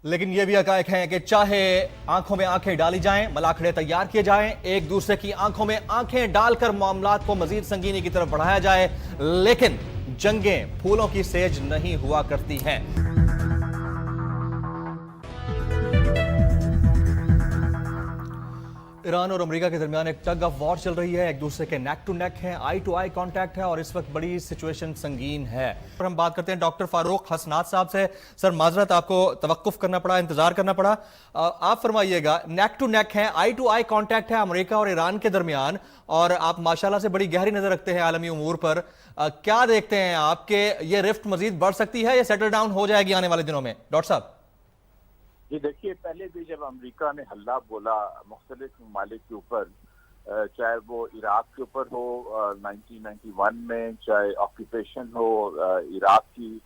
लेकिन ये भी हकायक है कि चाहे आंखों में आंखें डाली जाएं, मलाखड़े तैयार किए जाएं, एक दूसरे की आंखों में आंखें डालकर मामलात को मजीद संगीनी की तरफ बढ़ाया जाए, लेकिन जंगें फूलों की सेज नहीं हुआ करती हैं। ईरान और अमेरिका के दरमियान एक टग ऑफ वॉर चल रही है, एक दूसरे के नेक टू नेक है, आई टू आई कांटेक्ट है और इस वक्त बड़ी सिचुएशन संगीन है। और हम बात करते हैं डॉक्टर फारूक हसनात साहब से। सर माजरत, आपको तवक्कुफ करना पड़ा, इंतजार करना पड़ा। आप फरमाइएगा, नेक टू नेक है, आई टू आई कांटेक्ट है अमेरिका और ईरान के दरमियान, और आप माशाल्लाह से बड़ी गहरी नजर रखते हैं आलमी उमूर पर। क्या देखते हैं आपके, ये रिफ्ट मजीद बढ़ सकती है या सेटल डाउन हो जाएगी आने वाले दिनों में? डॉक्टर साहब जी देखिए, पहले भी जब अमेरिका ने हल्ला बोला मुख्तलिफ ममालिक के ऊपर, चाहे वो इराक के ऊपर हो 1991 में, चाहे ऑक्यूपेशन हो इराक की,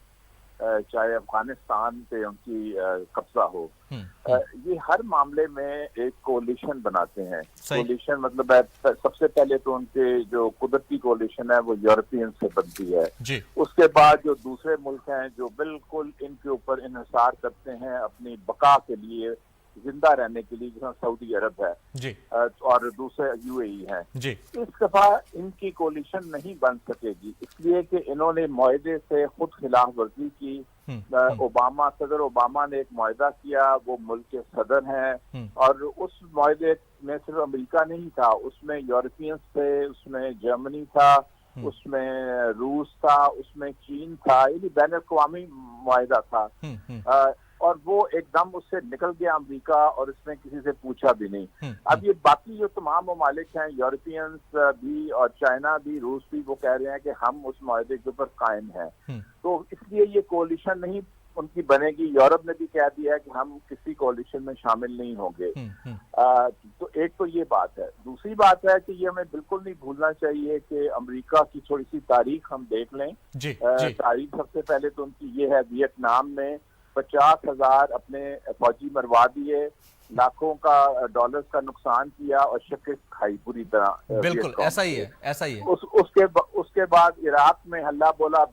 चाहे अफगानिस्तान पे उनकी कब्जा हो, ये हर मामले में एक कोलिशन बनाते हैं। कोलिशन मतलब है, सबसे पहले तो उनके जो कुदरती कोलिशन है वो यूरोपियन से बनती है जी। उसके बाद जो दूसरे मुल्क हैं जो बिल्कुल इनके ऊपर इन्हिसार करते हैं अपनी बका के लिए, जिंदा रहने के लिए, जैसा सऊदी अरब है जी, और दूसरे यूएई हैं जी। इस दफा इनकी कोलिशन नहीं बन सकेगी, इसलिए कि इन्होंने मुआहदे से खुद खिलाफ वर्जी की। सदर ओबामा ने एक मुआहदा किया, वो मुल्क के सदर हैं, और उस मुआहदे में सिर्फ अमेरिका नहीं था, उसमें यूरोपियंस थे, उसमें जर्मनी था, उसमें रूस था, उसमें चीन था, ये बैन अवी मुआहदा था। और वो एकदम उससे निकल गया अमेरिका, और इसने किसी से पूछा भी नहीं। अब ये बाकी जो तमाम ममालिक हैं, यूरोपियंस भी और चाइना भी, रूस भी, वो कह रहे हैं कि हम उस मुआहदे के ऊपर कायम हैं, तो इसलिए ये कोलिशन नहीं उनकी बनेगी। यूरोप ने भी कह दिया है कि हम किसी कोलिशन में शामिल नहीं होंगे। तो एक तो ये बात है। दूसरी बात है कि ये हमें बिल्कुल नहीं भूलना चाहिए कि अमेरिका की थोड़ी सी तारीख हम देख लें। तारीख सबसे पहले तो उनकी ये है, वियतनाम में 50,000 अपने फौजी मरवा दिए, लाखों का डॉलर्स का नुकसान किया और शिकस्त खाई पूरी तरह। बिल्कुल ऐसा ही है, ऐसा ही है। उसके बाद इराक में हल्ला बोला,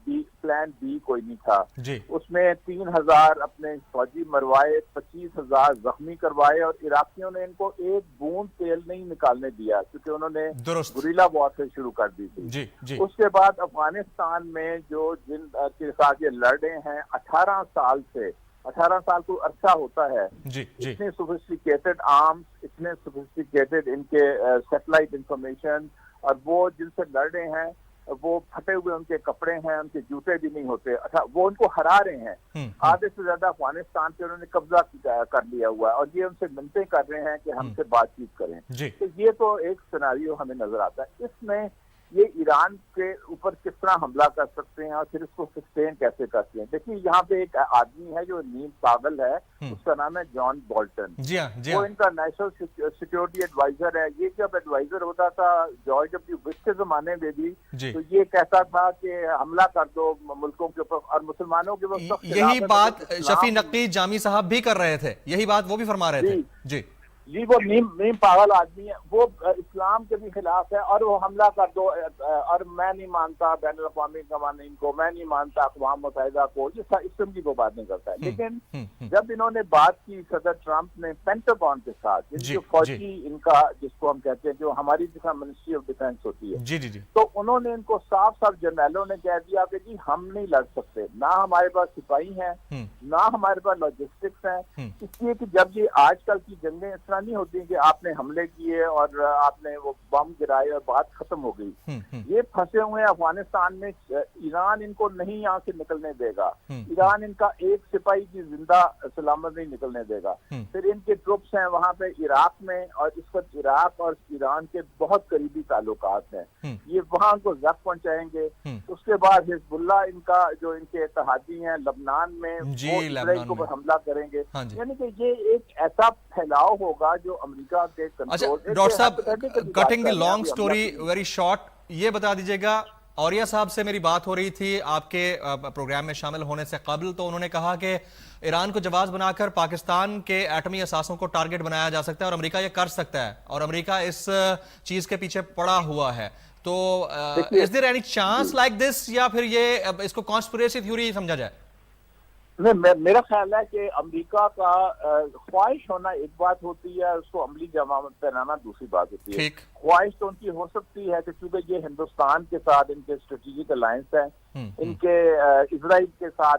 प्लान बी कोई नहीं था जी। उसमें 3,000 अपने फौजी मरवाए, 25,000 जख्मी करवाए, और इराकियों ने इनको एक बूंद तेल नहीं निकालने दिया क्योंकि उन्होंने गुरिल्ला वॉर शुरू कर दी थी जी, जी। उसके बाद अफगानिस्तान में जो जिन के साथ ये लड़े हैं 18 साल से, 18 साल को अरसा होता है जी, जी। इतने सोफिस्टिकेटेड आर्म्स, इतने सोफिस्टिकेटेड इनके सैटेलाइट इंफॉर्मेशन, और वो जिनसे लड़ रहे हैं वो फटे हुए उनके कपड़े हैं, उनके जूते भी नहीं होते। अच्छा, वो उनको हरा रहे हैं। आधे से ज्यादा अफगानिस्तान पे उन्होंने कब्जा कर लिया हुआ है, और ये उनसे मिलते कर रहे हैं कि हमसे बातचीत करें। तो ये तो एक सिनेरियो हमें नजर आता है। इसमें ये ईरान के ऊपर किस तरह हमला कर सकते हैं और फिर इसको सस्टेन कैसे करते हैं। देखिए, यहाँ पे एक आदमी है जो नीम पागल है, उसका नाम है जॉन बोल्टन। वो इनका नेशनल सिक्योरिटी एडवाइजर है। ये जब एडवाइजर होता था जॉर्ज डब्ल्यू बुश के जमाने में भी, तो ये कहता था कि हमला कर दो मुल्कों के ऊपर और मुसलमानों के ऊपर। यही बात शफी नकवी जामी साहब भी कर रहे थे, यही बात वो भी फरमा रहे थे जी। जी, वो नीम पागल आदमी है, वो इस्लाम के भी खिलाफ है, और वो हमला कर दो, और मैं नहीं मानता बैन अवी कवानीन को, मैं नहीं मानता अक़वाम मुत्तहिदा को, ये इस किस्म की वो बात नहीं करता है। लेकिन जब इन्होंने बात की सदर ट्रंप ने पेंटागन के साथ, जो फौजी इनका जिसको हम कहते हैं, जो हमारी जैसा मिनिस्ट्री ऑफ डिफेंस होती है जी, तो उन्होंने इनको साफ साफ जनरलों ने कह दिया कि जी हम नहीं लड़ सकते, ना हमारे पास सिपाही हैं, ना हमारे पास लॉजिस्टिक्स हैं। इसलिए कि जब ये आजकल की जंगें नहीं होती कि आपने हमले किए और आपने वो बम गिराए और बात खत्म हो गई। ये फंसे हुए हैं अफगानिस्तान में, ईरान इनको नहीं यहाँ से निकलने देगा। ईरान इनका एक सिपाही की जिंदा सलामत नहीं निकलने देगा। फिर इनके ट्रुप्स हैं वहाँ पे इराक में, और इस वक्त इराक और ईरान के बहुत करीबी ताल्लुकात हैं, ये वहाँ को जख्म पहुंचाएंगे। उसके बाद हिजबुल्लाह इनका जो इनके इत्तेहादी हैं लबनान में, वो इजराइल के ऊपर हमला करेंगे। यानी कि ये एक ऐसा फैलाव होगा जो अमेरिका के कंट्रोल। डॉक्टर साहब, cutting the long story very short, ये बता दीजिएगा, औरिया साहब से मेरी बात हो रही थी आपके प्रोग्राम में शामिल होने से कबल, तो उन्होंने कहा कि ईरान को जवाब बनाकर पाकिस्तान के एटमी असासों को टारगेट बनाया जा सकता है और अमेरिका ये कर सकता है, और अमेरिका इस चीज के पीछे पड़ा हुआ है। तो is there any chance like this, या फिर ये इसको कॉन्स्पिरेसी थ्योरी समझा जाए? मेरा ख्याल है कि अमेरिका का ख्वाहिश होना एक बात होती है, उसको अमली जमा पहनाना दूसरी बात होती है। ख्वाहिश तो उनकी हो सकती है कि चूंकि ये हिंदुस्तान के साथ इनके स्ट्रेटेजिक अलायंस है, इनके इजराइल के साथ,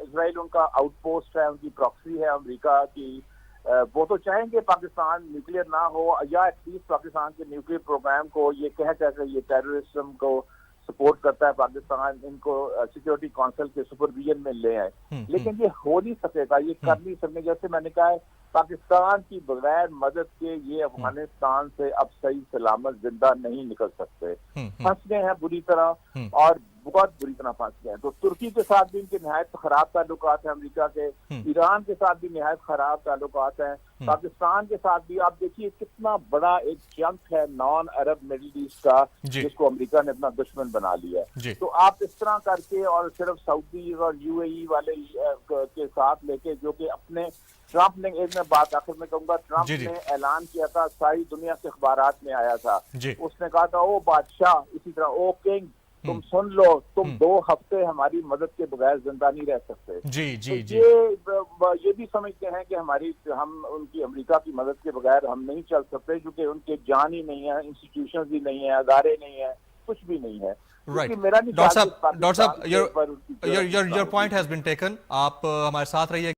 इजराइल उनका आउटपोस्ट है, उनकी प्रॉक्सी है अमेरिका की, वो तो चाहेंगे पाकिस्तान न्यूक्लियर ना हो, या एटलीस्ट पाकिस्तान के न्यूक्लियर प्रोग्राम को ये कहकर ये टेररिज्म को सपोर्ट करता है पाकिस्तान, इनको सिक्योरिटी काउंसिल के सुपरविजन में ले आए। लेकिन ये हो नहीं सकेगा, ये कर नहीं सकते। जैसे मैंने कहा है, पाकिस्तान की बगैर मदद के ये अफगानिस्तान से अब सही सलामत जिंदा नहीं निकल सकते। फंस गए हैं बुरी तरह, और बहुत बुरी तरह फंस गए हैं। तो तुर्की के साथ भी इनके निहायत खराब ताल्लुकात हैं, अमेरिका के, ईरान के साथ भी निहायत खराब ताल्लुकात हैं, पाकिस्तान के साथ भी। आप देखिए कितना बड़ा एक चंक है नॉन अरब मिडिल ईस्ट का, जिसको अमेरिका ने अपना दुश्मन बना लिया है। तो आप इस तरह करके, और सिर्फ सऊदी और यूएई वाले के साथ लेके, जो कि अपने ट्रंप ने, एक मैं बात आखिर में कहूंगा, ट्रंप ने ऐलान किया था, सारी दुनिया के अखबारात में आया था, उसने कहा था ओ बादशाह, इसी तरह ओ किंग, तुम सुन लो, तुम 2 हफ्ते हमारी मदद के बगैर जिंदा नहीं रह सकते। ये भी समझते हैं कि हम उनकी अमेरिका की मदद के बगैर हम नहीं चल सकते, क्योंकि उनके जान ही नहीं है, इंस्टीट्यूशंस ही नहीं है, अदारे नहीं है, कुछ भी नहीं है। राइट, डॉक्टर साहब, your point has been taken. आप हमारे साथ रहिए।